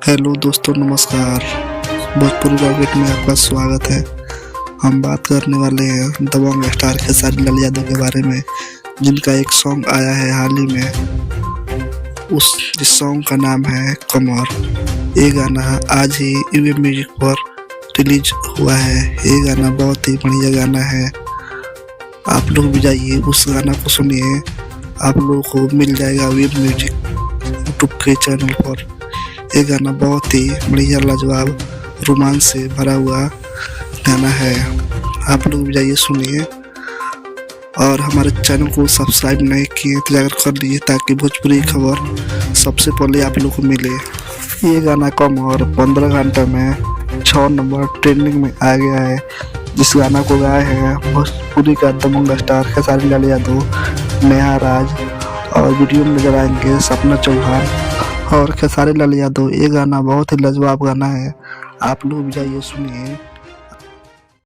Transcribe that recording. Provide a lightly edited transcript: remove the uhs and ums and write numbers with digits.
Hello दोस्तों, नमस्कार। Bhojpuri rocket में आपका स्वागत है। हम बात करने वाले हैं दबंग स्टार खेसारी लाल यादव के बारे में, जिनका एक सॉन्ग आया है हाल ही में। जिस सॉन्ग का नाम है कमर। ये गाना आज ही यूवे म्यूजिक पर रिलीज हुआ है। ये गाना बहुत ही बढ़िया गाना है। आप लोग भी जाइए उस गाना को सुनिए। आप लोगों को मिल जाएगा यूवे म्यूजिक यूट्यूब के चैनल पर। ये गाना बहुत ही बढ़िया, लाजवाब, रोमांच से भरा हुआ गाना है। आप लोग भी जाइए सुनिए। और हमारे चैनल को सब्सक्राइब नहीं किए तो जाकर कर लीजिए, ताकि भोजपुरी खबर सबसे पहले आप लोग को मिले। ये गाना कमर 15 घंटे में 6 नंबर ट्रेंडिंग में आ गया है। जिस गाना को गाए हैं भोजपुरी का दबंग स्टार खेसारी लाल यादव, नेहा राज, और वीडियो में नजर आएंगे सपना चौहान और खेसारी लाल यादव। ये गाना बहुत ही लाजवाब गाना है। आप लोग भी जाइए सुनिए।